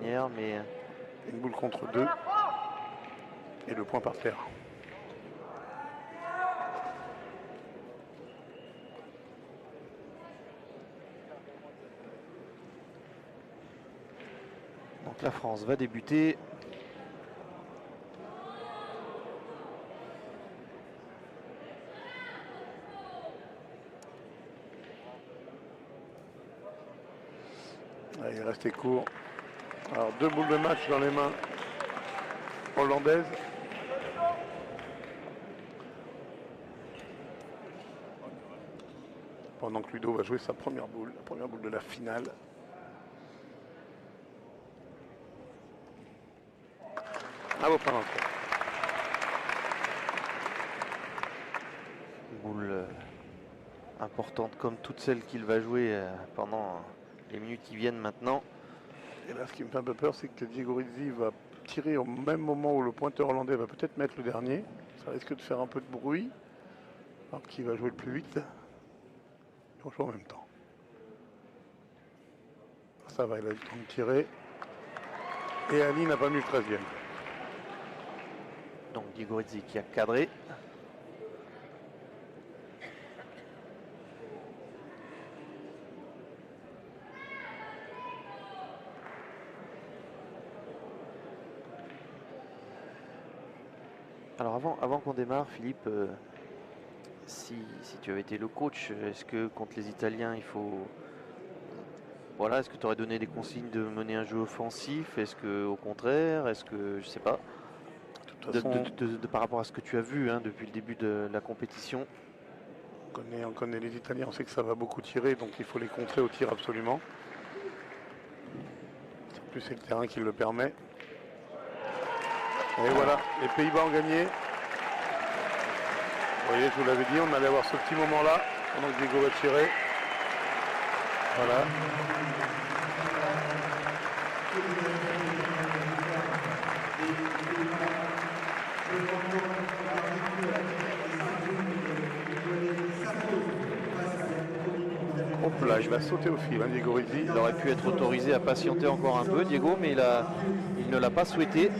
dernière, mais... Une boule contre 2. Et le point par terre. Donc la France va débuter. Allez, il restait court. Alors 2 boules de match dans les mains hollandaises. Pendant que Ludo va jouer sa première boule, la première boule de la finale. À vos pas d'entrée. Boule importante comme toutes celles qu'il va jouer pendant les minutes qui viennent maintenant. Et là, ce qui me fait un peu peur, c'est que Diego Rizzi va tirer au même moment où le pointeur hollandais va peut-être mettre le dernier. Ça risque de faire un peu de bruit. Alors qui va jouer le plus vite. Ils vont jouer en même temps. Ça va, il a eu le temps de tirer. Et Ali n'a pas mis le 13e. Donc Diego Rizzi qui a cadré. Alors avant qu'on démarre, Philippe, si tu avais été le coach, est-ce que contre les Italiens, il faut... Voilà, est-ce que tu aurais donné des consignes de mener un jeu offensif? Est-ce que au contraire? Est-ce que, je sais pas, De toute façon, par rapport à ce que tu as vu depuis le début de la compétition? on connaît les Italiens, on sait que ça va beaucoup tirer, donc il faut les contrer au tir absolument. En plus, c'est le terrain qui le permet. Et voilà, les Pays-Bas ont gagné. Vous voyez, je vous l'avais dit, on allait avoir ce petit moment-là, pendant que Diego va tirer. Voilà. Hop là, il va sauter au fil, Diego Rizzi. Il aurait pu être autorisé à patienter encore un peu, Diego, mais il ne l'a pas souhaité.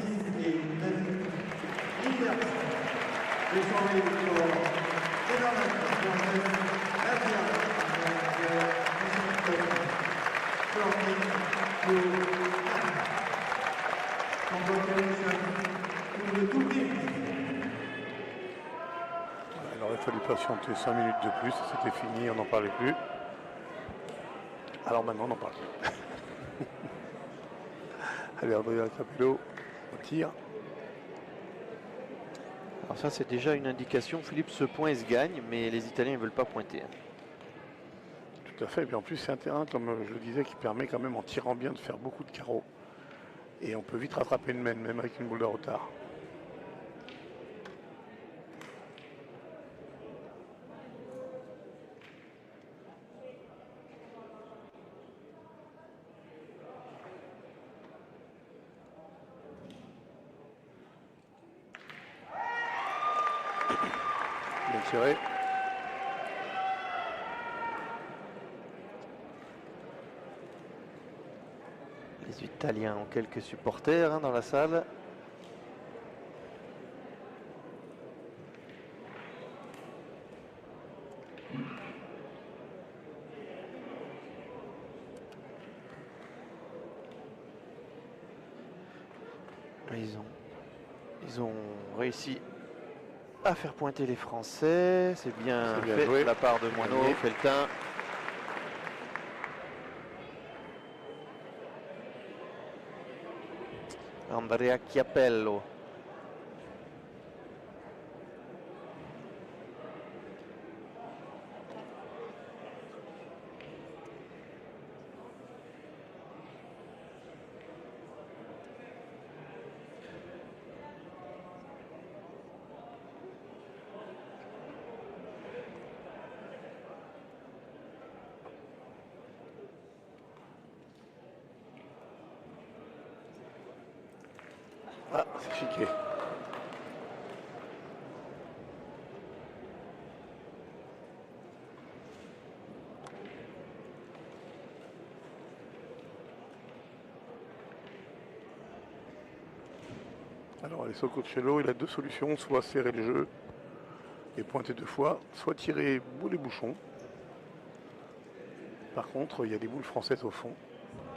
Il aurait fallu patienter 5 minutes de plus, c'était fini, on n'en parlait plus. Alors maintenant, on n'en parle plus. Allez, Andrea Capello, au tir. Alors ça, c'est déjà une indication. Philippe, ce point, il se gagne, mais les Italiens ne veulent pas pointer. Tout à fait, et puis en plus, c'est un terrain, comme je le disais, qui permet quand même, en tirant bien, de faire beaucoup de carreaux. Et on peut vite rattraper une main, même avec une boule de retard. Bien tiré. Les Italiens ont quelques supporters dans la salle. Ils ont réussi à faire pointer les Français. C'est bien fait joué de la part de Moineau, Feltin. Andrea Chiappello. Ah, c'est chiqué. Alors Alessio Cocchello, il a deux solutions, soit serrer le jeu et pointer 2 fois, soit tirer boule et bouchon. Par contre, il y a des boules françaises au fond.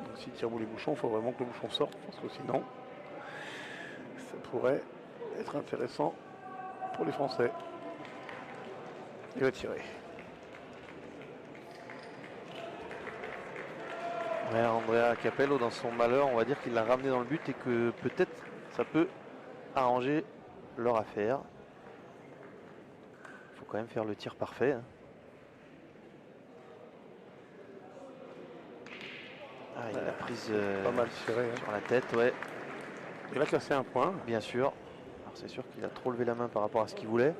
Donc s'il tire boule et bouchon, il faut vraiment que le bouchon sorte, parce que sinon, ça pourrait être intéressant pour les Français. Il va tirer. Ouais, Andrea Capello, dans son malheur, on va dire qu'il l'a ramené dans le but et que peut-être ça peut arranger leur affaire. Il faut quand même faire le tir parfait. Ah, il a prise pas mal tiré, sur la tête, ouais. Il a cassé un point. Bien sûr. Alors c'est sûr qu'il a trop levé la main par rapport à ce qu'il voulait.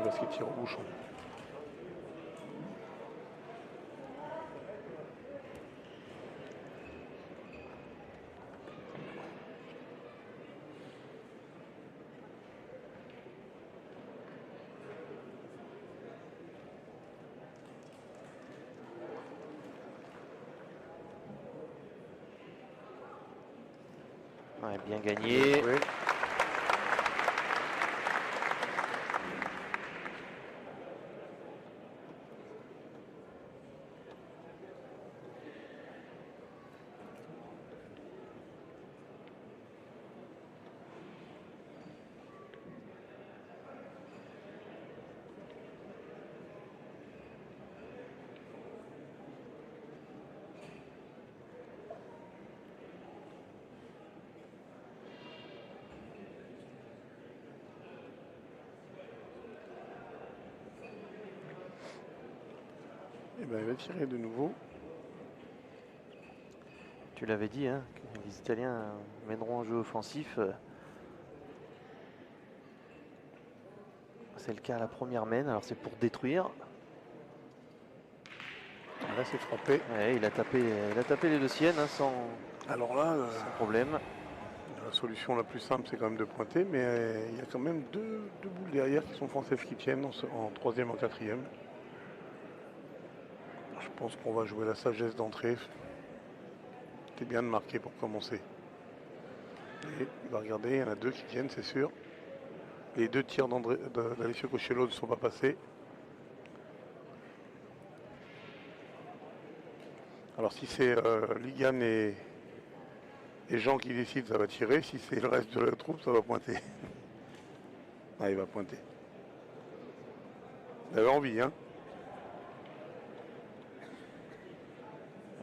Parce qu'il tire au bouchon. Ouais, bien gagné. Oui. Et ben, il va tirer de nouveau. Tu l'avais dit, hein, que les Italiens mèneront un jeu offensif. C'est le cas à la première mène, alors c'est pour détruire. Là, c'est frappé. Ouais, il a tapé les deux siennes hein, sans Alors là, problème. la solution la plus simple, c'est quand même de pointer, mais il y a quand même deux boules derrière qui sont françaises qui tiennent en troisième, en quatrième. Je pense qu'on va jouer la sagesse d'entrée. C'était bien de marquer pour commencer. Et il va regarder, il y en a deux qui tiennent, c'est sûr. Les deux tirs d'Alessio Cocchello ne sont pas passés. Alors si c'est Ligan et Jean qui décident, ça va tirer. Si c'est le reste de la troupe, ça va pointer. Ah, il va pointer. Il avait envie, hein.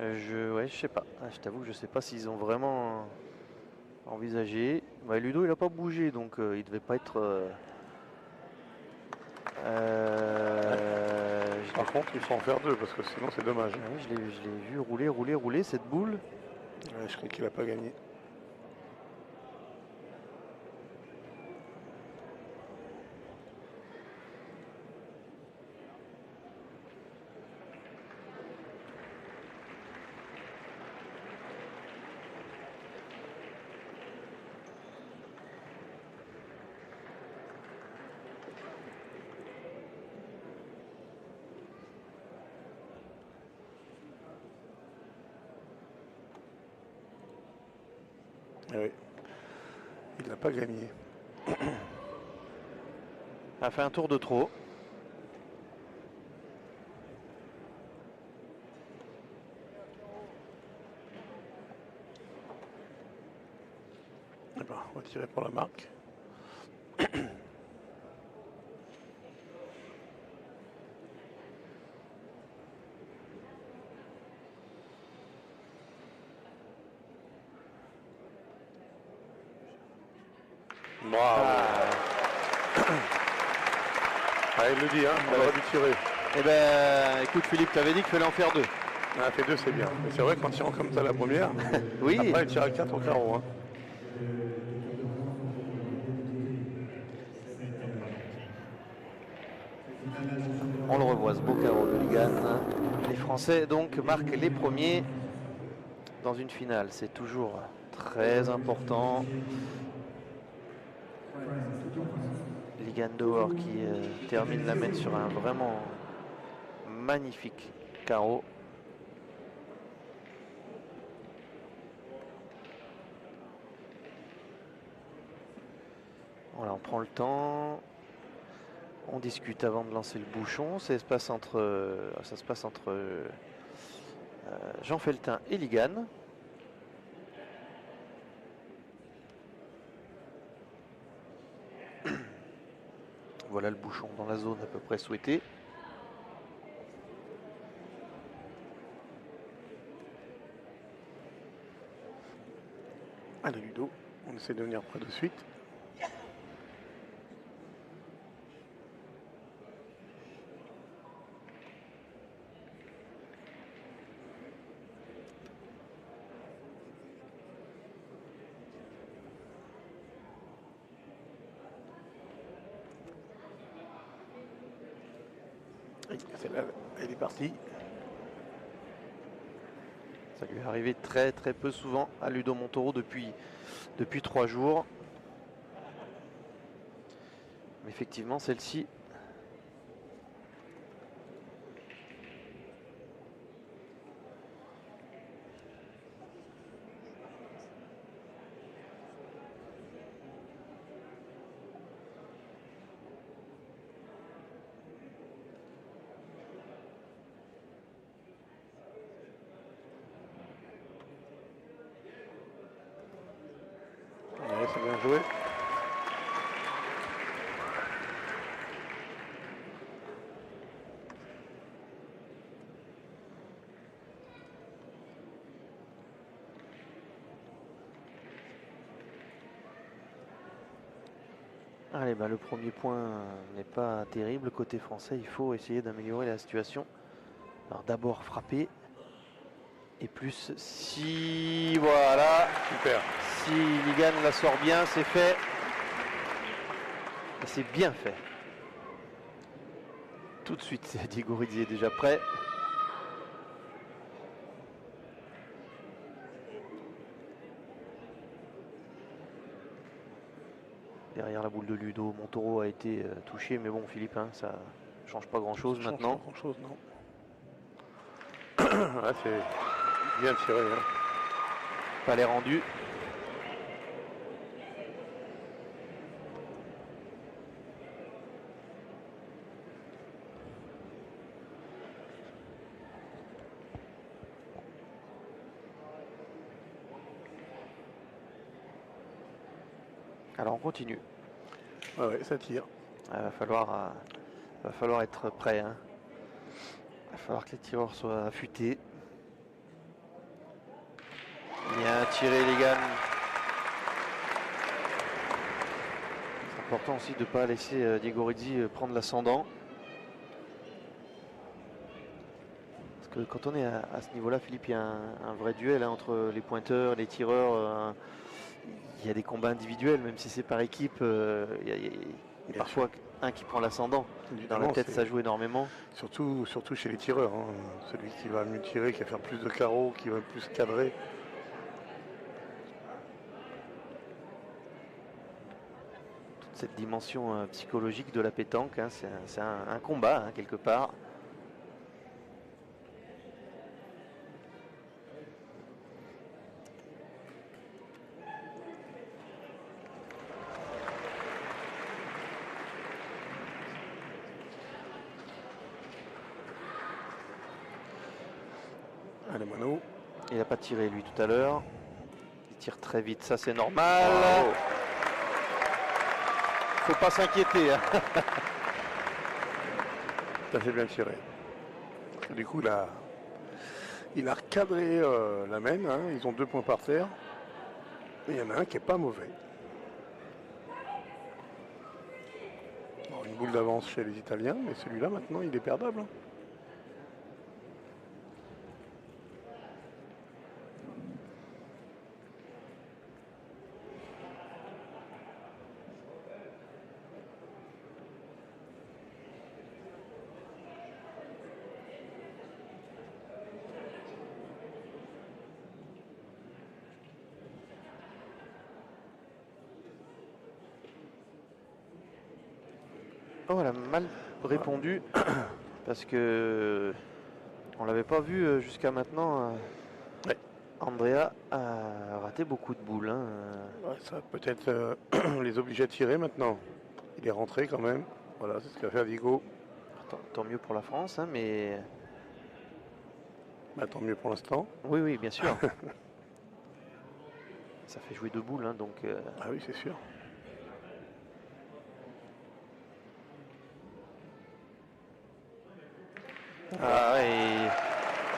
Je sais pas. Ah, je t'avoue que je sais pas s'ils ont vraiment envisagé. Bah, Ludo, il a pas bougé, donc il devait pas être. Par contre, il faut en faire deux, parce que sinon c'est dommage. Ouais, je l'ai vu rouler cette boule. Ouais, je crois qu'il n'a pas gagné. Oui. Il n'a pas gagné. A fait un tour de trop. Eh ben, on va tirer pour la marque. Bravo. Ah, il le dit, hein, on aurait dû tirer. Eh ben, écoute Philippe, tu avais dit qu'il fallait en faire deux. Ah, fait deux, c'est bien. Mais c'est vrai qu'en tirant comme ça la première, Oui. après il tire à 4 au carreau. Hein. On le revoit, ce beau carreau de Ligan. Les Français donc marquent les premiers dans une finale. C'est toujours très important. Ligan Doer qui termine la mène sur un vraiment magnifique carreau. Voilà, on prend le temps. On discute avant de lancer le bouchon. Ça se passe entre Jean Feltin et Ligan. Voilà le bouchon dans la zone à peu près souhaitée. Allez Ludo, on essaie de venir près de suite. Celle-là, elle est partie. Ça lui est arrivé très peu souvent à Ludo Montoro depuis 3 jours. Mais effectivement, celle-ci, Ouais, c'est bien joué. allez, le premier point n'est pas terrible. Côté français, il faut essayer d'améliorer la situation. Alors d'abord frapper. Et plus si, voilà, Super. si Ligan la sort bien, c'est fait. Et c'est bien fait. Tout de suite, Diego Rizzi est déjà prêt. Derrière la boule de Ludo, Montoro a été touché, mais bon, Philippe, hein, ça change pas grand-chose maintenant. Pas grand-chose, non. Ah, c'est bien tiré. Hein. Palais rendu. Alors on continue. Ah ouais, ça tire. Il va falloir être prêt. Hein. Il va falloir que les tireurs soient affûtés. Bien tiré, Ligan. C'est important aussi de ne pas laisser Diego Rizzi prendre l'ascendant. Parce que quand on est à ce niveau-là, Philippe, il y a un vrai duel hein, entre les pointeurs, les tireurs. Il y a des combats individuels, même si c'est par équipe. Il y a parfois un qui prend l'ascendant. Dans la tête, ça joue énormément. Surtout chez les tireurs. Hein. Celui qui va mieux tirer, qui va faire plus de carreaux, qui va plus cadrer. Toute cette dimension psychologique de la pétanque, hein, c'est un combat, hein, quelque part. Allez, Mano. Il n'a pas tiré lui tout à l'heure. Il tire très vite, ça c'est normal. Wow. Faut pas s'inquiéter. Hein. Ça c'est bien tiré. Parce que du coup, il a recadré la main. Hein. Ils ont 2 points par terre. Mais il y en a un qui est pas mauvais. Bon, une boule d'avance chez les Italiens, mais celui-là maintenant il est perdable. Hein. Oh, elle a mal répondu parce que on l'avait pas vu jusqu'à maintenant Andrea a raté beaucoup de boules. Hein. Ouais, ça va peut-être les obliger à tirer maintenant. Il est rentré quand même. Voilà, c'est ce qu'a fait Vigo. Tant mieux pour la France, hein, mais... Bah, tant mieux pour l'instant. Oui, oui, bien sûr. Ça fait jouer 2 boules, hein, donc... Ah oui, c'est sûr. Ah, et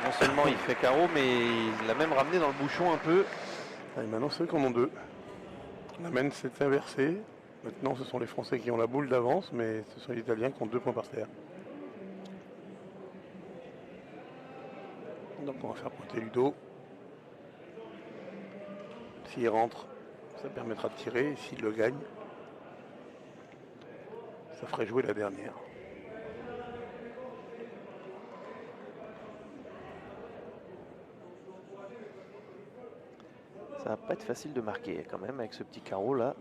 non seulement il fait carreau, mais il l'a même ramené dans le bouchon un peu. Et maintenant, ceux qui en ont 2. La main s'est inversée. Maintenant, ce sont les Français qui ont la boule d'avance, mais ce sont les Italiens qui ont 2 points par terre. Donc, on va faire pointer Ludo. S'il rentre, ça permettra de tirer. Et s'il le gagne, ça ferait jouer la dernière. Ça va pas être facile de marquer quand même avec ce petit carreau là.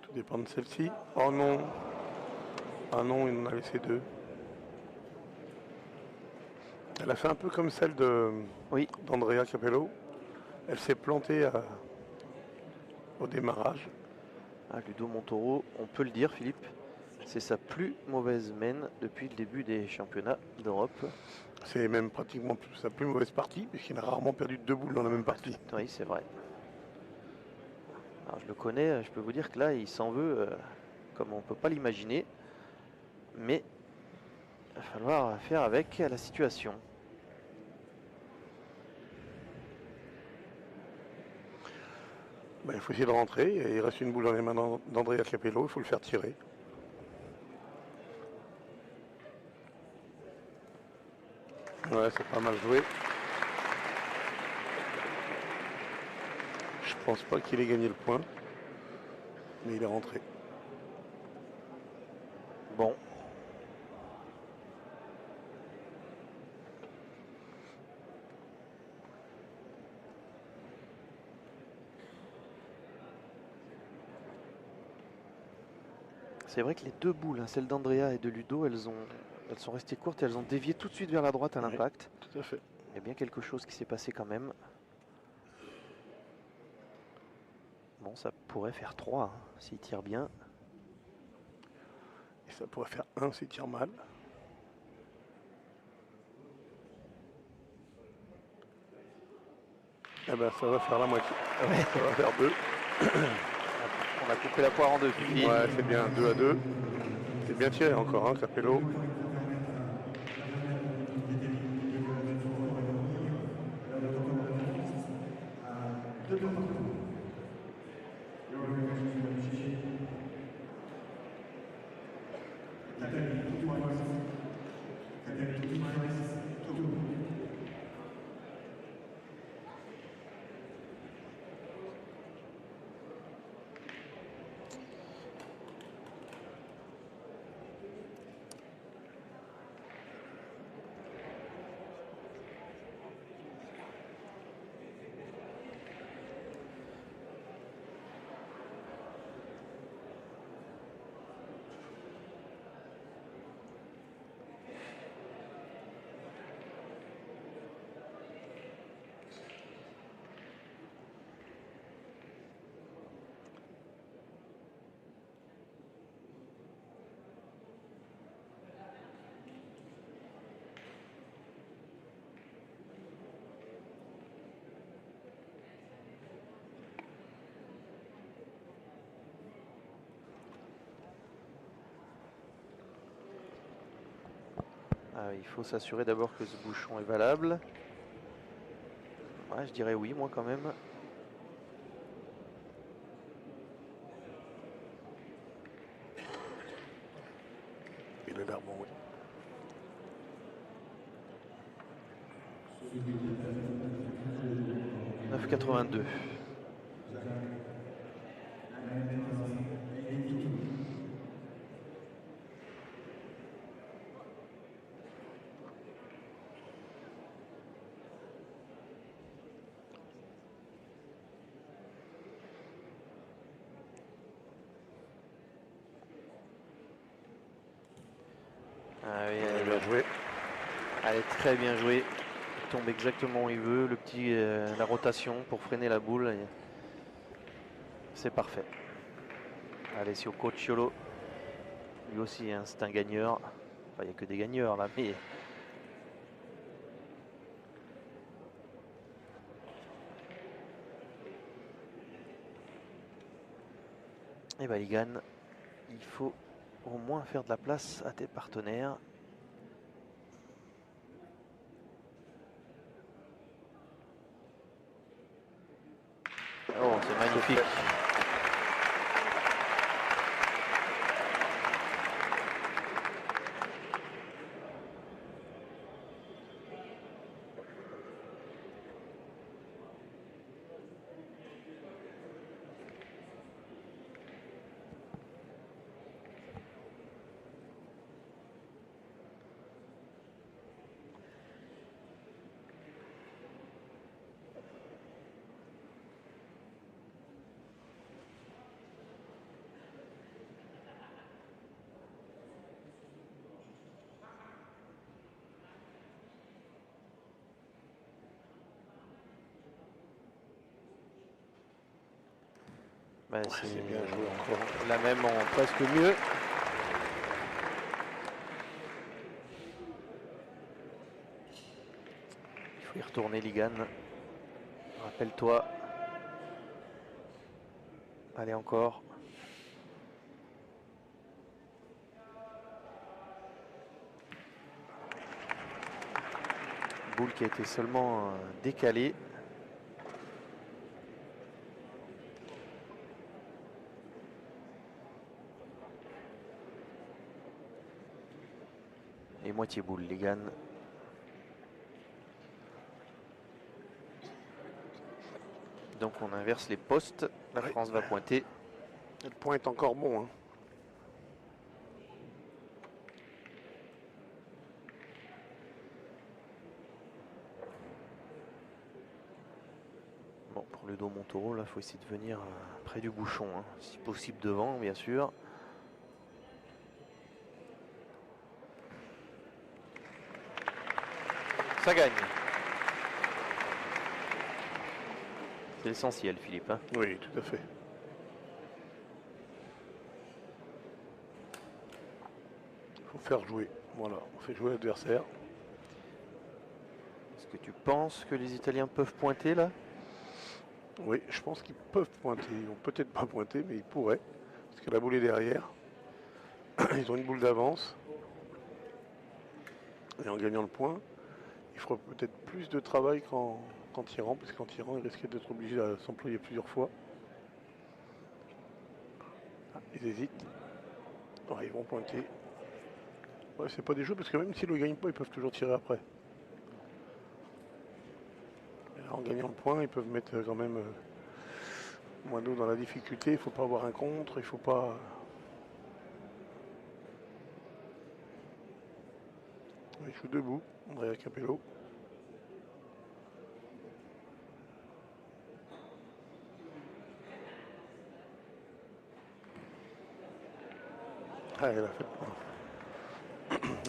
Tout dépend de celle-ci. Oh non. Ah non, il en a laissé 2. Elle a fait un peu comme celle d'Andrea Capello. Elle s'est plantée au démarrage. Ah, Ludo Montoro, on peut le dire, Philippe, c'est sa plus mauvaise main depuis le début des championnats d'Europe. C'est même pratiquement sa plus mauvaise partie, puisqu'il a rarement perdu 2 boules dans la même partie. Oui, c'est vrai. Alors, je le connais, je peux vous dire que là, il s'en veut comme on ne peut pas l'imaginer. Mais il va falloir faire avec la situation. Il faut essayer de rentrer. Il reste une boule dans les mains d'Andrea Capello. Il faut le faire tirer. Ouais, c'est pas mal joué. Je pense pas qu'il ait gagné le point. Mais il est rentré. Bon. C'est vrai que les 2 boules, hein, celle d'Andrea et de Ludo, elles sont restées courtes et elles ont dévié tout de suite vers la droite à l'impact. Oui, tout à fait. Il y a bien quelque chose qui s'est passé quand même. Bon, ça pourrait faire 3 hein, s'il tire bien. Et ça pourrait faire 1 s'il tire mal. Eh ben, ça va faire la moitié. Ouais. Ça va faire 2. On a coupé la poire en 2. Ouais, c'est bien, 2-2. C'est bien tiré encore, hein, Capello. Il faut s'assurer d'abord que ce bouchon est valable. Ouais, je dirais oui, moi quand même. Il a l'air bon, oui. « 9,82. Ah oui, Elle a bien joué. elle est très bien jouée. tombe exactement où il veut, la rotation pour freiner la boule. C'est parfait. Alessio Cocciolo, lui aussi, hein, c'est un gagneur. Enfin, il n'y a que des gagneurs là, mais et ben, Ligan, il faut au moins faire de la place à tes partenaires. Oh, c'est magnifique. Ben, C'est bien joué encore. La même en presque mieux. Il faut y retourner, Ligan. Rappelle-toi. Allez, encore. Boule qui a été seulement décalée. Et moitié boule, Ligan. Donc on inverse les postes. La France va pointer. Et le point est encore bon. Hein. Bon, pour Ludo Montoro, là, il faut essayer de venir près du bouchon. Hein. Si possible devant, bien sûr. Ça gagne. C'est l'essentiel, Philippe. Hein. Oui, tout à fait. Il faut faire jouer. Voilà, on fait jouer l'adversaire. Est-ce que tu penses que les Italiens peuvent pointer là? Oui, je pense qu'ils peuvent pointer. Ils vont peut-être pas pointer, mais ils pourraient. Parce que la boule est derrière. Ils ont une boule d'avance. Et en gagnant le point, il fera peut-être plus de travail qu'en tirant, parce qu'en tirant, il risquait d'être obligé de s'employer plusieurs fois. Ah, ils hésitent. Ouais, ils vont pointer. Ouais, c'est pas des jeux, parce que même s'ils ne le gagnent pas, ils peuvent toujours tirer après. Et là, en gagnant le point, ils peuvent mettre quand même moins d'eau dans la difficulté. Il ne faut pas avoir un contre, il ne faut pas... Il joue debout, Andrea Capello. Ah, elle a fait le point.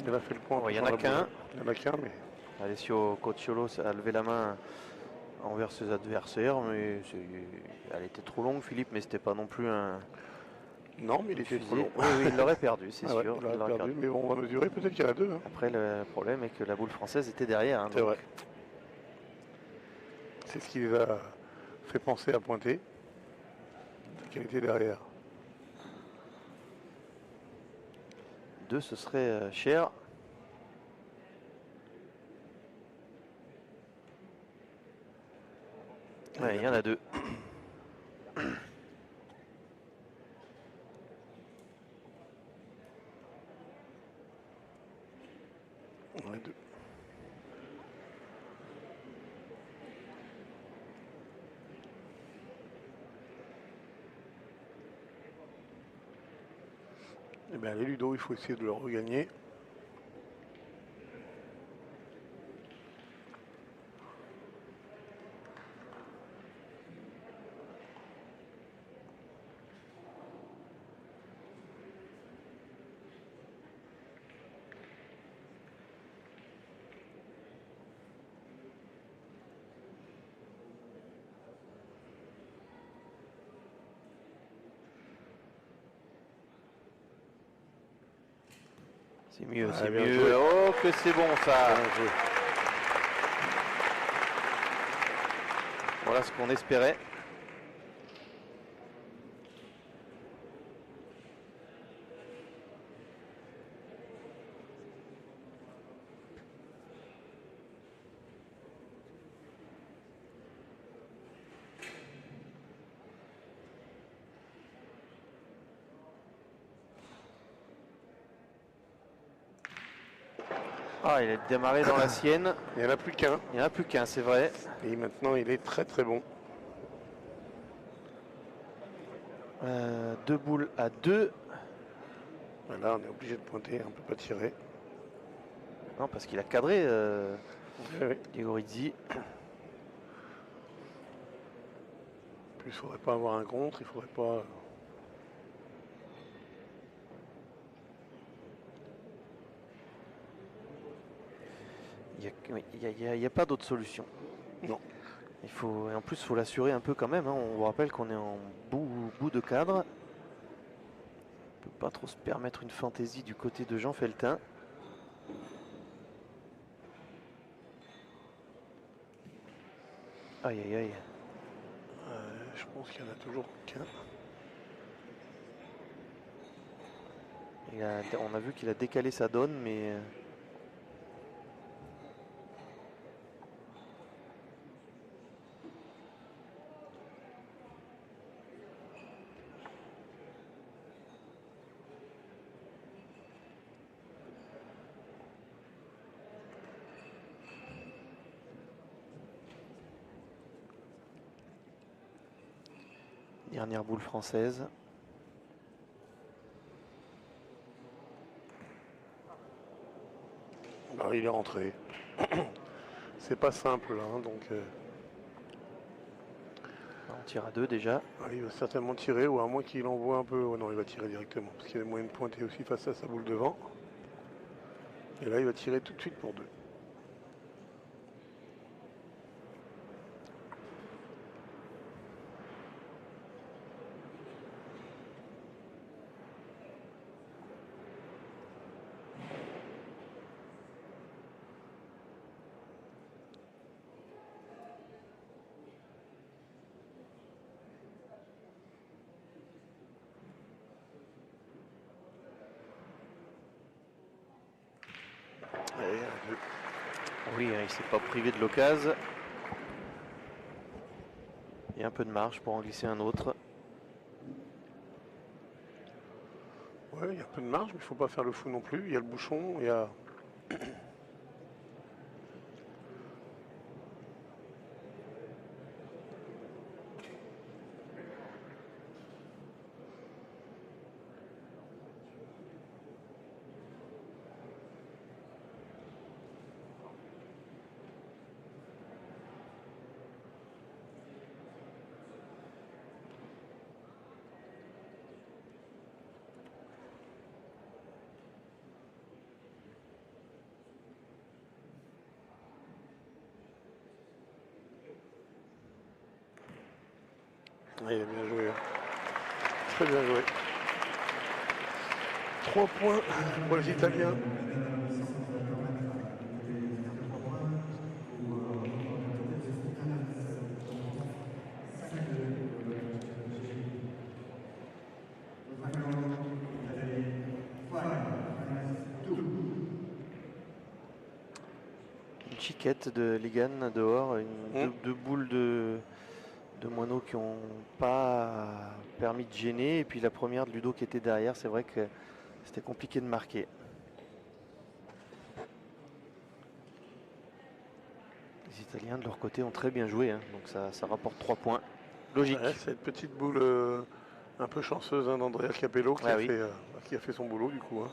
Elle a fait le point. Il y en a qu'un. Il n'y en a qu'un, mais... Alessio Cocciolo a levé la main envers ses adversaires, mais elle était trop longue, Philippe, mais c'était pas non plus un... Non, mais il était trop long. Oui, oui, il l'aurait perdu, c'est Ah ouais, sûr. il l'aurait perdu, mais bon, on va mesurer, peut-être qu'il y en a deux. Hein. Après, le problème est que la boule française était derrière. Hein, c'est vrai. C'est ce qui les a fait penser à pointer. C'est qu'elle était derrière. Deux, ce serait cher. Ouais, il y en a deux. On a deux. Eh bien, les Ludo, il faut essayer de le regagner. C'est mieux, Ah, c'est bien mieux. joué. Oh, que c'est bon ça. Bien joué. Voilà ce qu'on espérait. Ah, il a démarré dans la sienne. Il n'y en a plus qu'un. Il n'y en a plus qu'un, c'est vrai. Et maintenant, il est très très bon. 2 boules à 2. Là, on est obligé de pointer, on ne peut pas tirer. Non, parce qu'il a cadré Oui. Diego Rizzi. En plus, il ne faudrait pas avoir un contre, il ne faudrait pas. Il n'y a pas d'autre solution. Non. Et en plus, il faut l'assurer un peu quand même. Hein. On vous rappelle qu'on est en bout de cadre. On ne peut pas trop se permettre une fantaisie du côté de Jean Feltin. Aïe aïe aïe. Je pense qu'il n'y en a toujours qu'un. On a vu qu'il a décalé sa donne, mais... Dernière boule française. Il est rentré. C'est pas simple là, hein, donc On tire à 2 déjà. il va certainement tirer, ou à moins qu'il envoie un peu. Oh non, il va tirer directement, parce qu'il y a moyen de pointer aussi face à sa boule devant. Et là, il va tirer tout de suite pour 2. Oui, il ne s'est pas privé de l'occasion. Il y a un peu de marge pour en glisser un autre. Ouais, il y a un peu de marge, mais il ne faut pas faire le fou non plus. Il y a le bouchon, il y a... Il a bien joué. Très bien joué. 3 points pour les Italiens. Une chiquette de Ligan dehors, deux boules de moineaux qui n'ont pas permis de gêner. Et puis la première de Ludo qui était derrière, c'est vrai que c'était compliqué de marquer. Les Italiens de leur côté ont très bien joué, hein, donc ça rapporte 3 points. Logique. Ouais, cette petite boule un peu chanceuse d'Andrea Capello qui, qui a fait son boulot du coup. Hein.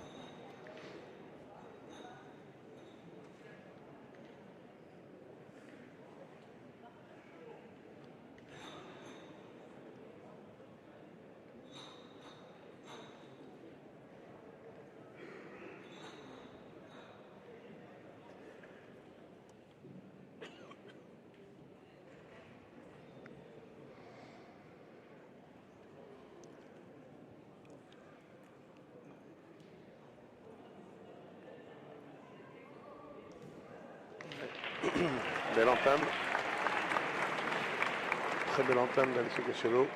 Belle entame. Très belle entame d'Alessio Cacciolo.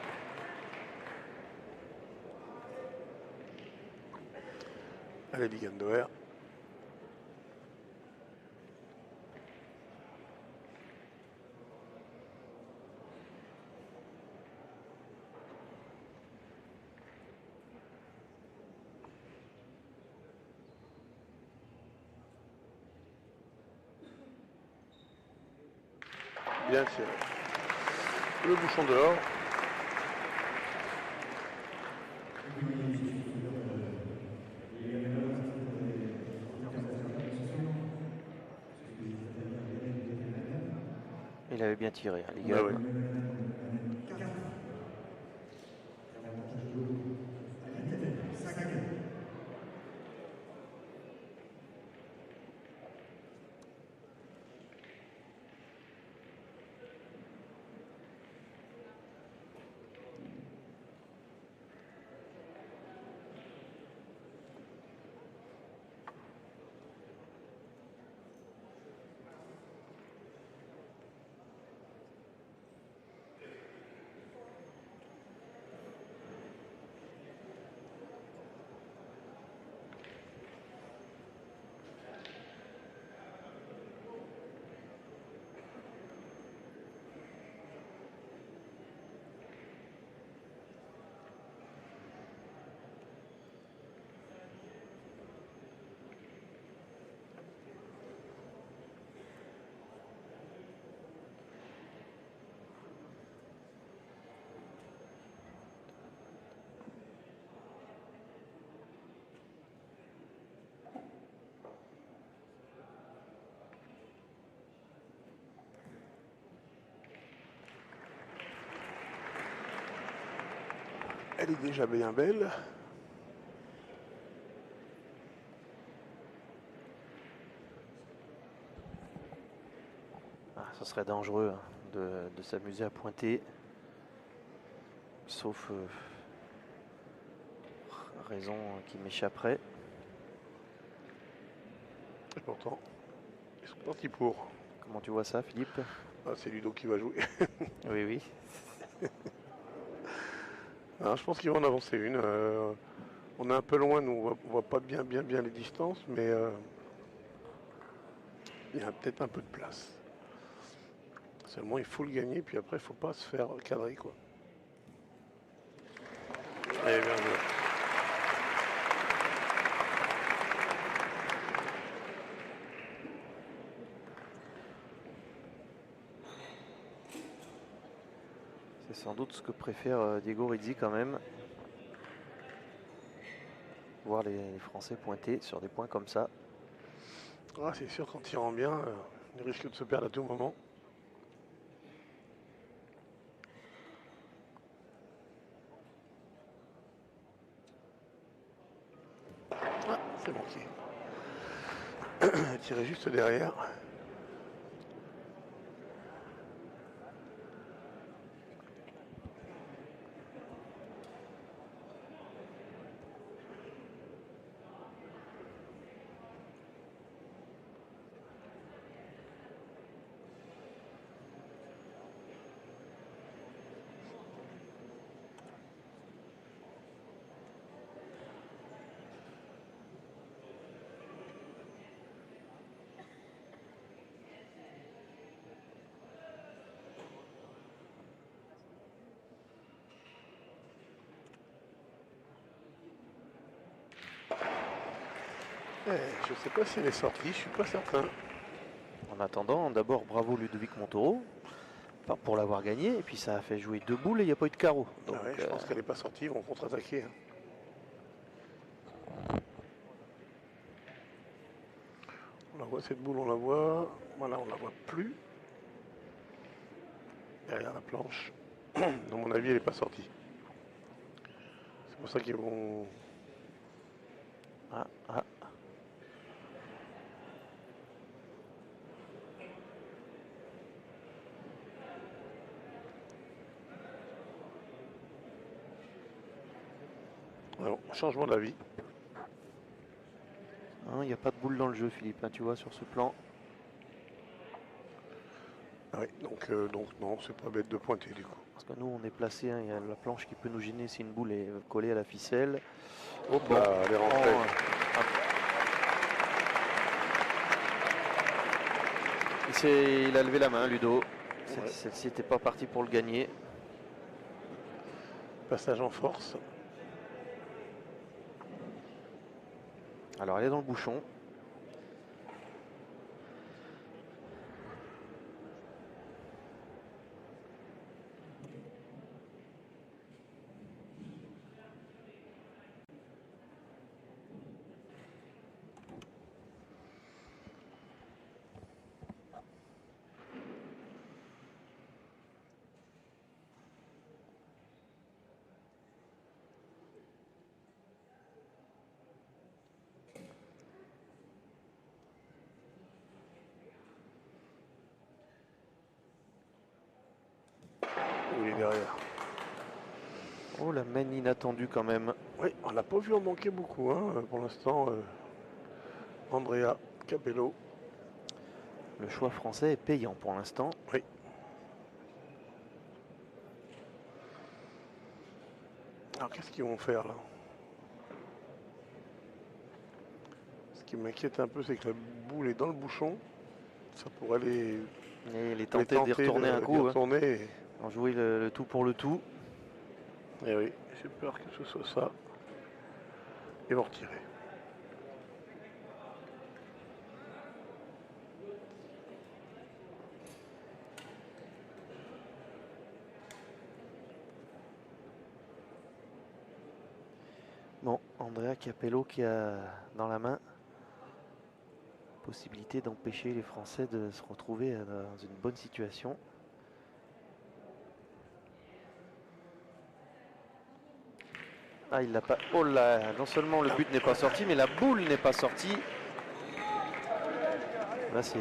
Allez, Ligandoer. Bien tiré. Le bouchon dehors. Il avait bien tiré, hein, les Bah gars. oui. Elle est déjà bien belle. Ah, ça serait dangereux hein, de s'amuser à pointer. Sauf raison qui m'échapperait. Et pourtant, ils sont partis pour. Comment tu vois ça, Philippe? Ah, c'est Ludo qui va jouer. Oui, oui. Ah, je pense qu'ils vont en avancer une. On est un peu loin, nous, on voit pas bien les distances, mais il y a peut-être un peu de place. Seulement, il faut le gagner, puis après, il faut pas se faire cadrer, quoi. Allez, bien joué. C'est sans doute ce que préfère Diego Rizzi quand même. Voir les Français pointer sur des points comme ça. Ah, c'est sûr qu'en tirant bien, il risque de se perdre à tout moment. Ah, c'est manqué. Tirer juste derrière. Je ne sais pas si elle est sortie, je suis pas certain. En attendant, d'abord bravo Ludovic Montoro pour l'avoir gagné. Et puis ça a fait jouer deux boules et il n'y a pas eu de carreau. Donc, Ah ouais, je pense qu'elle n'est pas sortie, ils vont contre-attaquer. Hein. On la voit cette boule, on la voit. Voilà, on la voit plus. Derrière la planche. Dans mon avis, elle n'est pas sortie. C'est pour ça qu'ils vont. Ah, ah. Alors, changement d'avis. Il n'y a pas de boule dans le jeu, Philippe, hein, tu vois, sur ce plan. Oui, donc non, c'est pas bête de pointer du coup. Parce que nous, on est placé, hein, il y a la planche qui peut nous gêner si une boule est collée à la ficelle. Hop Bon, là, elle est rentrée. Il a levé la main, Ludo. Ouais. Celle-ci n'était pas partie pour le gagner. Passage en force. Alors, elle est dans le bouchon. Il est derrière. Oh, la main inattendue quand même. Oui, on l'a pas vu en manquer beaucoup hein, pour l'instant. Andrea Capello. Le choix français est payant pour l'instant. Oui. Alors qu'est-ce qu'ils vont faire là? Ce qui m'inquiète un peu, c'est que la boule est dans le bouchon. Ça pourrait Les tenter d'y retourner un coup. Hein. En jouer le tout pour le tout. Et oui, j'ai peur que ce soit ça. Ils vont retirer. Bon, Andrea Capello qui a dans la main possibilité d'empêcher les Français de se retrouver dans une bonne situation. Ah, il l'a pas. Oh là, non seulement le but n'est pas sorti, mais la boule n'est pas sortie. Là, c'est.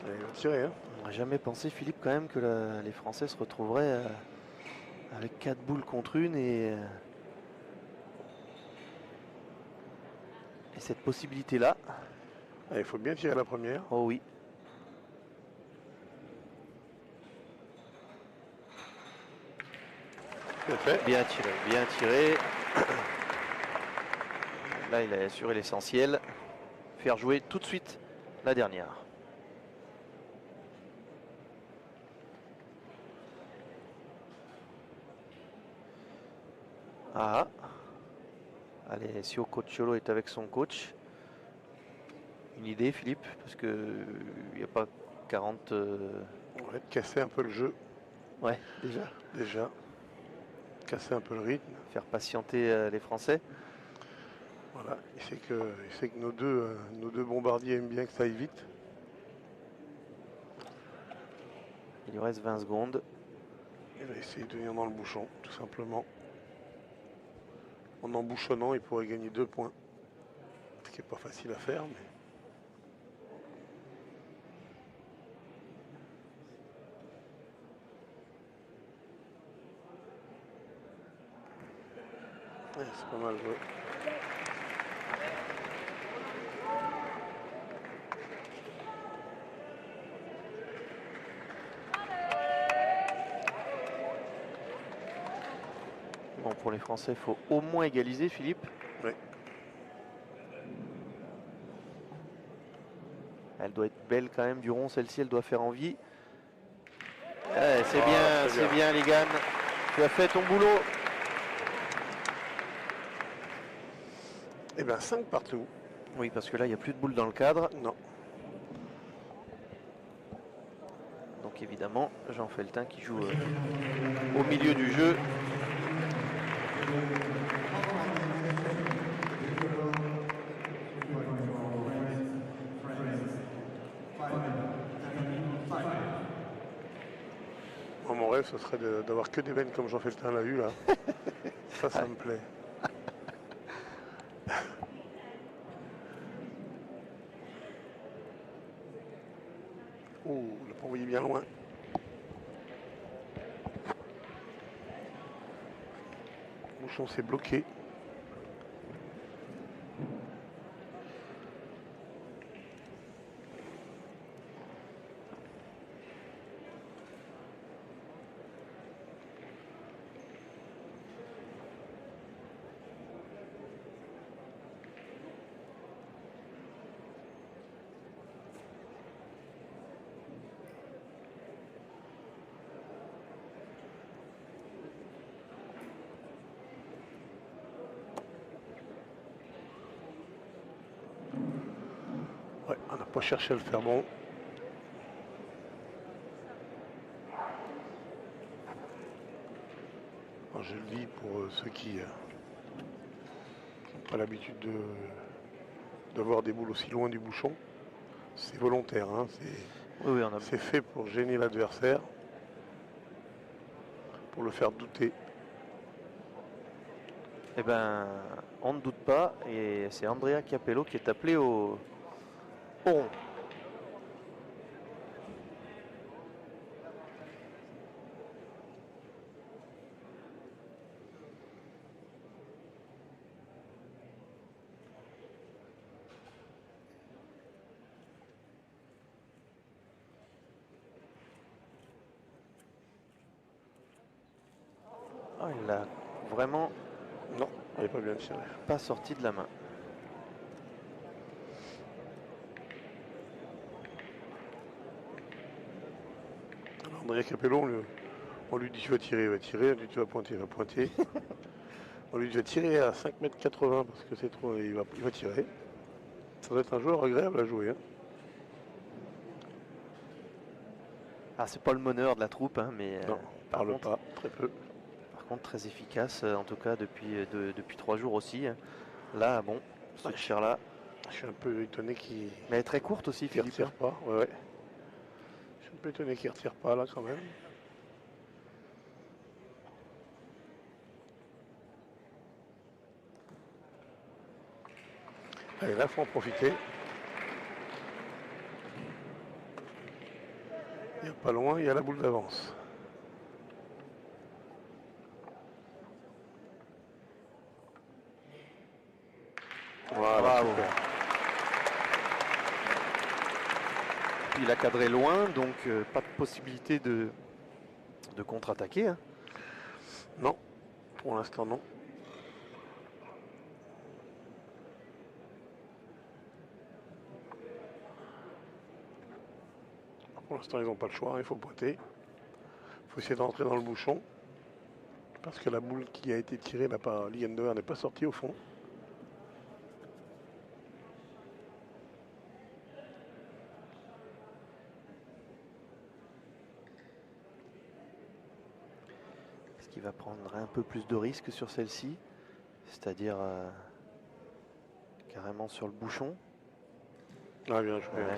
Il va tirer. Hein. On n'aurait jamais pensé, Philippe, quand même, que les Français se retrouveraient avec 4 boules contre une et cette possibilité-là. Il faut bien tirer la première. Oh oui. Bien fait. Bien tiré, bien tiré. Là, il a assuré l'essentiel. Faire jouer tout de suite la dernière. Ah. Allez, Sio Cocciolo est avec son coach. Une idée, Philippe, parce que il n'y a pas 40. On va casser un peu le jeu. Ouais, déjà. Déjà. Casser un peu le rythme. Faire patienter les Français. Voilà, il sait que nos deux bombardiers aiment bien que ça aille vite. Il lui reste 20 secondes. Il va essayer de venir dans le bouchon, tout simplement. En embouchonnant, il pourrait gagner 2 points. Ce qui n'est pas facile à faire, mais... Ouais, c'est pas mal joué. Bon, pour les Français, il faut au moins égaliser, Philippe. Oui. Elle doit être belle quand même, du rond, celle-ci, elle doit faire envie. C'est bien, Ligan. Tu as fait ton boulot. Eh bien, 5 partout. Oui, parce que là, il n'y a plus de boules dans le cadre. Non. Donc évidemment, Jean Feltin qui joue au milieu du jeu. Moi, mon rêve, ce serait d'avoir que des veines comme Jean Feltin l'a eu là. Ça me plaît. Oh, le pas envoyé bien loin. Le bouchon s'est bloqué. Ouais, on n'a pas cherché à le faire bon. Alors, je le dis pour ceux qui n'ont pas l'habitude d'avoir des boules aussi loin du bouchon. C'est volontaire, hein, Oui, c'est fait pour gêner l'adversaire, pour le faire douter. Eh ben, on ne doute pas, et c'est Andrea Capello qui est appelé au rond. Ah, il l'a vraiment Non, elle n'est pas bien tirée. pas sorti de la main. Alors, Andrea Capello, on lui dit tu vas tirer, il va tirer. On lui dit tu vas pointer, il va pointer. On lui dit tu vas tirer à 5,80 m parce que c'est trop, il va tirer. Ça doit être un joueur agréable à jouer. Hein. Ah, c'est pas le meneur de la troupe, hein, mais Non, par parle contre, pas, très peu. par contre très efficace, en tout cas depuis 3 jours aussi. Là, bon, ce Ouais, tir-là. Je suis un peu étonné qu'il Mais elle est très courte aussi, ne Philippe. retire pas. Ouais. Je suis un peu étonné qu'il ne retire pas là quand même. Allez, là, il faut en profiter. Il n'y a pas loin, il y a la boule d'avance. Voilà, Bravo. super. Puis il a cadré loin, donc pas de possibilité de contre-attaquer. Hein. Non, pour l'instant, non. Pour l'instant, ils n'ont pas le choix, il faut pointer. Il faut essayer d'entrer dans le bouchon. Parce que la boule qui a été tirée là par Liendoer n'est pas sortie au fond. Est-ce qu'il va prendre un peu plus de risques sur celle-ci? C'est-à-dire carrément sur le bouchon. Ah, bien joué. Ouais.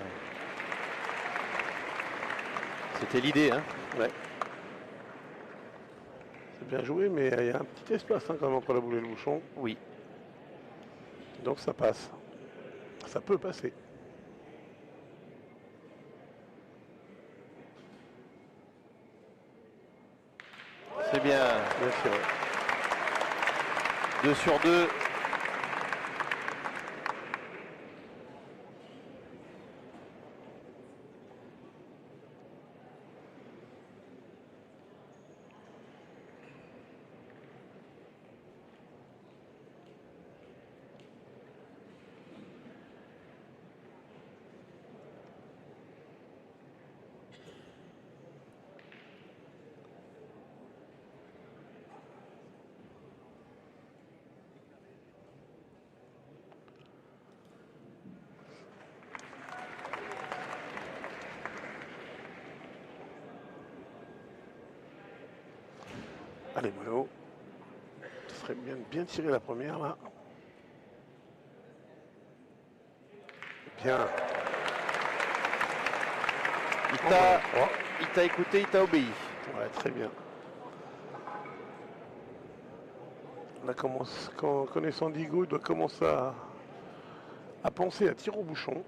C'était l'idée, hein? Ouais. C'est bien joué, mais il y a un petit espace hein, quand même entre la boule et le bouchon. Oui. Donc ça passe. Ça peut passer. C'est bien. Bien tiré. 2 sur 2. Allez, Mono. Ce serait bien tiré la première là. Bien. Il t'a écouté, il t'a obéi. Ouais, très bien. Là, connaissant Digo, il doit commencer à penser à tirer au bouchon.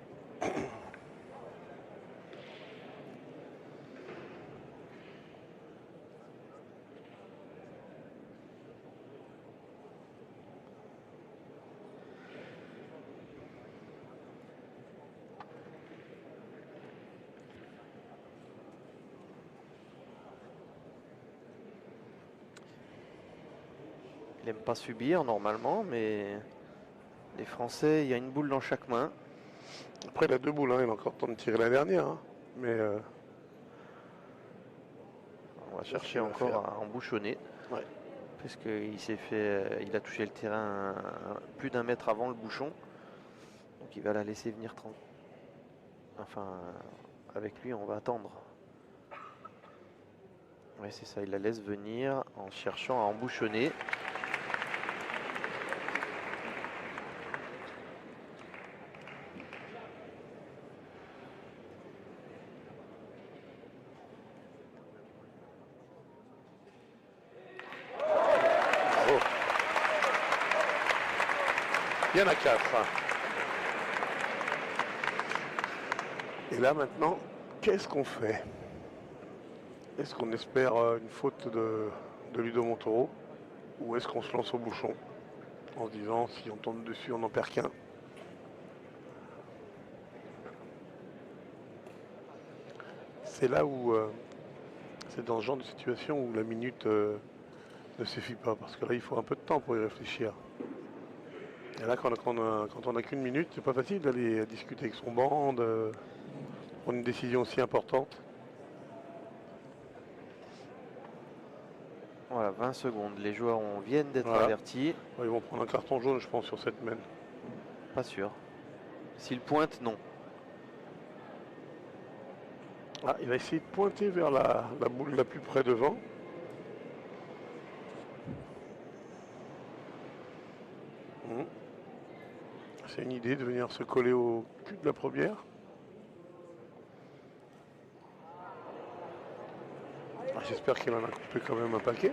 Il n'aime pas subir normalement, mais les Français, il y a une boule dans chaque main. Après, il a deux boules, hein, il a encore le temps de tirer la dernière. Hein. Mais On va chercher encore à embouchonner. Ouais. Puisqu'il s'est fait, il a touché le terrain plus d'1 mètre avant le bouchon. Donc il va la laisser venir tranquille. Enfin, avec lui, on va attendre. Oui, c'est ça, il la laisse venir en cherchant à embouchonner. Bravo. Il y en a 4. Et là maintenant, qu'est-ce qu'on fait? Est-ce qu'on espère une faute de Ludo Montoro? Ou est-ce qu'on se lance au bouchon en se disant si on tombe dessus, on n'en perd qu'un? C'est là où c'est dans ce genre de situation où la minute ne suffit pas, parce que là il faut un peu de temps pour y réfléchir. Et là quand on n'a qu'une minute, c'est pas facile d'aller discuter avec son banc, de prendre une décision aussi importante. Voilà, 20 secondes. Les joueurs viennent d'être Voilà. avertis. Ils vont prendre un carton jaune, je pense, sur cette mène. Pas sûr. S'il pointe, non. Ah, il va essayer de pointer vers la boule la plus près devant. C'est une idée de venir se coller au cul de la première. Ah, j'espère qu'il en a coupé quand même un paquet.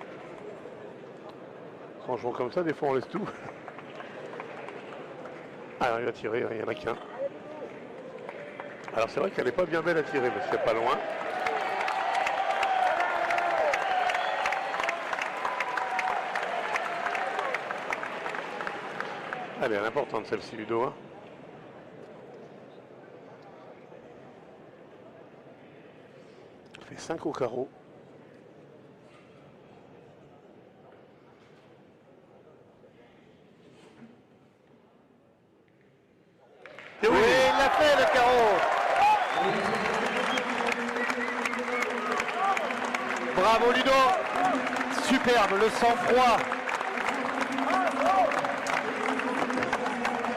En jouant comme ça, des fois on laisse tout. Ah, il va tirer, il n'y en a qu'un. Alors c'est vrai qu'elle n'est pas bien belle à tirer, parce qu'elle n'est pas loin. Elle est importante celle-ci, Ludo. Hein. Elle fait 5 au carreau. Et oui, il l'a fait le carreau. Bravo Ludo. Superbe, le sang-froid.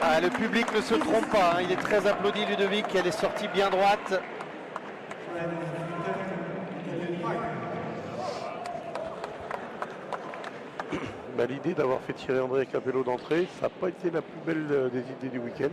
Ah, le public ne se trompe pas, hein. Il est très applaudi Ludovic, elle est sortie bien droite. Bah, l'idée d'avoir fait tirer André Capello d'entrée, ça n'a pas été la plus belle des idées du week-end.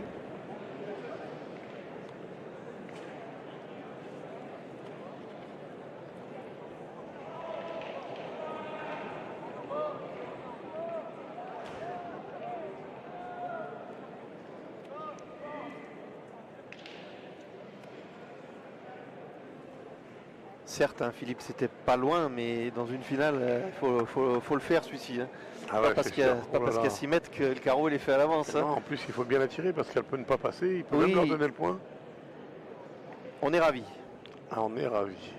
Certes, hein, Philippe, c'était pas loin, mais dans une finale, il faut le faire celui-ci. Hein. Ah Pas ouais, parce c'est qu'il y a, sûr. pas Oh là parce qu'il y a là. 6 mètres que le carreau il est fait à l'avance. Non, Hein. en plus, il faut bien la tirer parce qu'elle peut ne pas passer. Il peut Oui. même leur donner le point. On est ravis. Ah, on est ravis.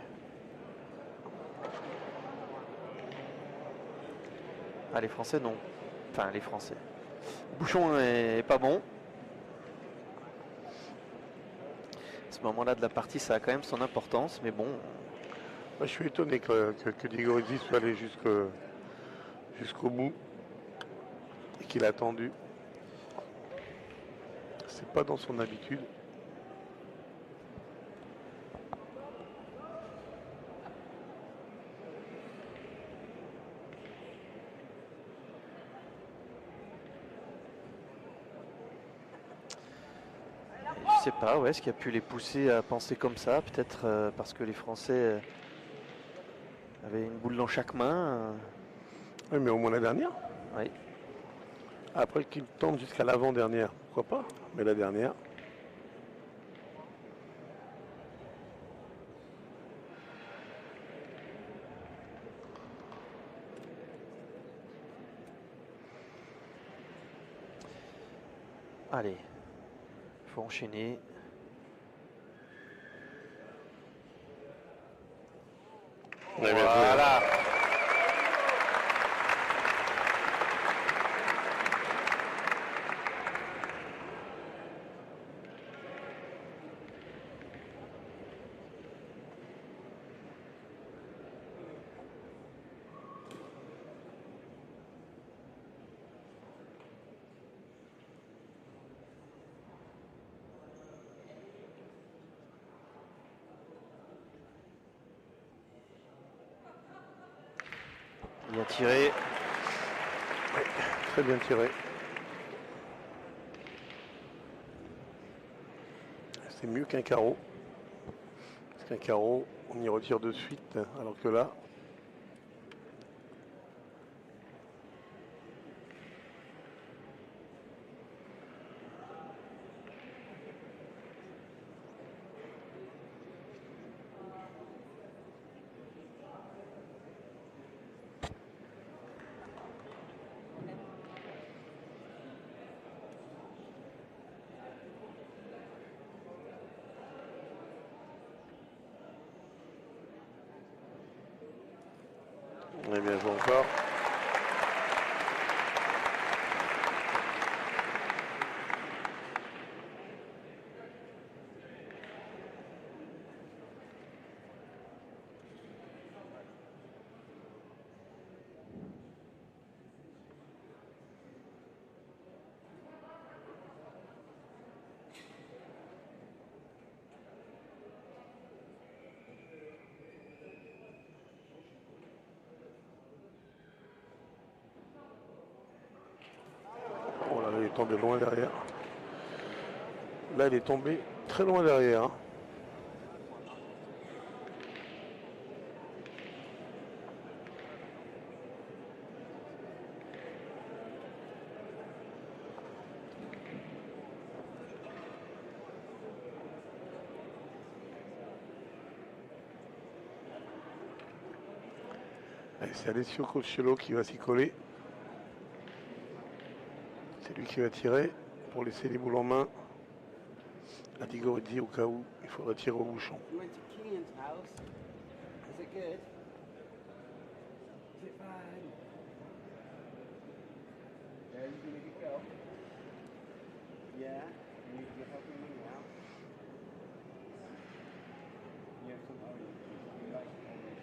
Ah, les Français, non. Enfin, les Français. Bouchon est pas bon. À ce moment-là de la partie, ça a quand même son importance, mais bon. Moi, je suis étonné que Diego Rizzi soit allé jusqu'au bout et qu'il a attendu. C'est pas dans son habitude. Je sais pas, ouais, ce qui a pu les pousser à penser comme ça, peut-être parce que les Français avaient une boule dans chaque main. Oui, mais au moins la dernière. Oui. Après qu'il tente jusqu'à l'avant-dernière, pourquoi pas. Mais la dernière. Allez, faut enchaîner. Voilà. tiré. Ouais, très bien tiré. C'est mieux qu'un carreau. Parce qu'un carreau, on y retire de suite, alors que là, on est bien joué encore. Oh là là, il est tombé loin derrière. Là, il est tombé très loin derrière. Hein. C'est Alessio Cocchello qui va s'y coller. C'est lui qui va tirer pour laisser les boules en main à Digorizzi au cas où il faudrait tirer au bouchon. You went to Killian's house. Is it good? Is it fine? Yeah, you been a good girl? Yeah? You're helping me now? You have some orange. You like orange?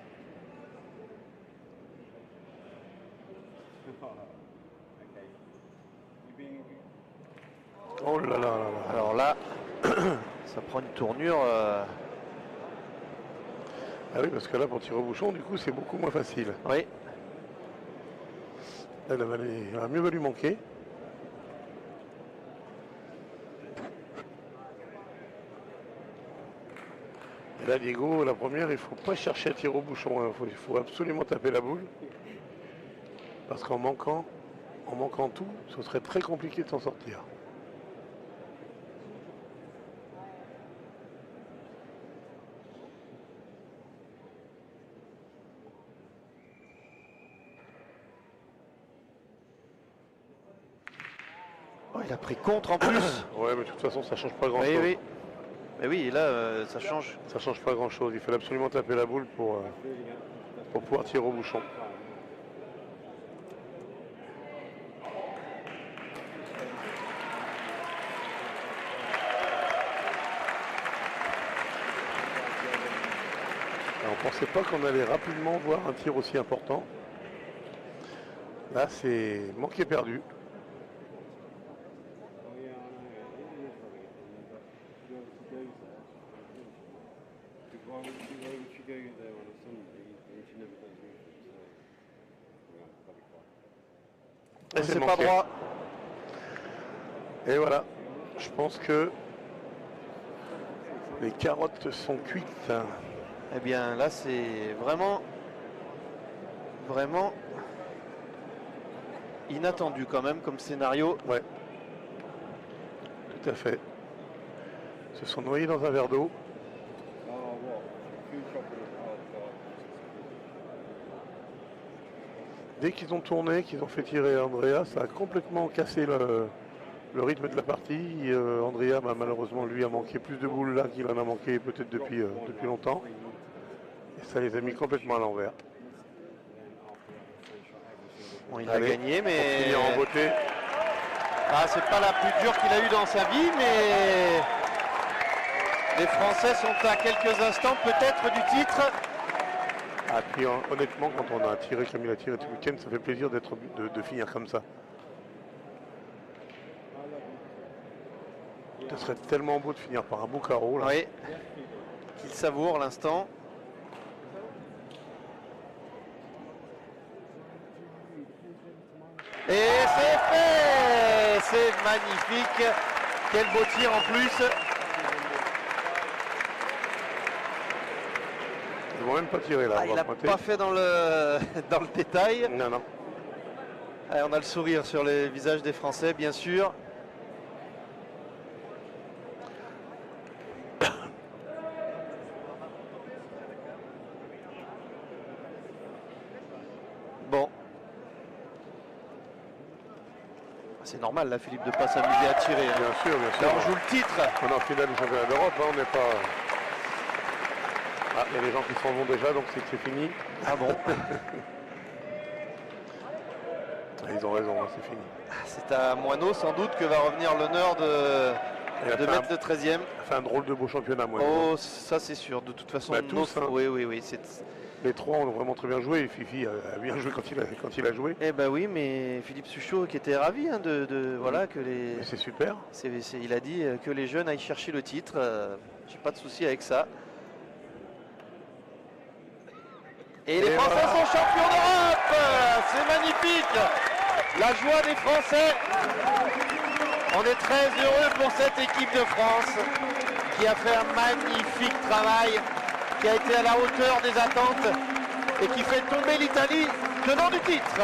Okay. You being a good... Oh là là là là. Alors là, ça prend une tournure. Ah oui, parce que là, pour tirer au bouchon, du coup, c'est beaucoup moins facile. Oui. Elle a mieux valu manquer. Et là, Diego, la première, il ne faut pas chercher à tirer au bouchon. Hein. Il faut absolument taper la boule. Parce qu'en manquant tout, ce serait très compliqué de s'en sortir. Oh, il a pris contre en plus. Ouais, mais de toute façon, ça change pas grand-chose. Oui, oui. Mais oui, et là, ça change. Ça change pas grand-chose. Il fallait absolument taper la boule pour pouvoir tirer au bouchon. Et on pensait pas qu'on allait rapidement voir un tir aussi important. Là, c'est manqué perdu. Oh yeah, I know. It is very good. But why would she go there on a Sunday and she never does anything? So, yeah, that'll be fine. Et C'est pas manqué. droit. Et voilà. Je pense que les carottes sont cuites. Eh bien là, c'est vraiment inattendu quand même comme scénario. Ouais. Tout à fait. Ils se sont noyés dans un verre d'eau. Oh, what? Food shopping. Oh, God. Dès qu'ils ont tourné, qu'ils ont fait tirer Andrea, ça a complètement cassé le rythme de la partie. Andrea, malheureusement, lui a manqué plus de boules là qu'il en a manqué peut-être depuis longtemps. Et ça les a mis complètement à l'envers. Bon, il a Allez, gagné, pour mais finir en beauté. ah, c'est pas la plus dure qu'il a eue dans sa vie, mais les Français sont à quelques instants peut-être du titre. Ah, puis honnêtement, quand on a tiré comme il a tiré tout le week-end, ça fait plaisir de finir comme ça. Ce serait tellement beau de finir par un beau carreau là. Oui, qu'il savoure l'instant. Et c'est fait! C'est magnifique! Quel beau tir en plus! Ils vont même pas tirer là. Ah, il n'a pas fait dans le, dans le détail. Non, non. Allez, on a le sourire sur les visages des Français, bien sûr. Bon. C'est normal là, Philippe, de ne pas s'amuser à tirer. Hein. Bien sûr, bien sûr. Là, on joue le titre. On est en finale du championnat d'Europe, hein, on n'est pas... Ah, il y a des gens qui s'en vont déjà, donc c'est que c'est fini. Ah bon? Ils ont raison, hein, c'est fini. C'est à Moineau sans doute que va revenir l'honneur de mettre le 13e. Fait un drôle de beau championnat, moi. Oh, ça c'est sûr. De toute façon, Bah, tous, hein. Oui, oui, oui. Les trois ont vraiment très bien joué. Fifi a bien joué quand il a joué. Eh ben oui, mais Philippe Suchot qui était ravi hein, voilà que les. Mais c'est super. Il a dit que les jeunes aillent chercher le titre. J'ai pas de souci avec ça. Et les Français sont champions d'Europe. C'est magnifique. La joie des Français. On est très heureux pour cette équipe de France qui a fait un magnifique travail, qui a été à la hauteur des attentes et qui fait tomber l'Italie, tenant du titre.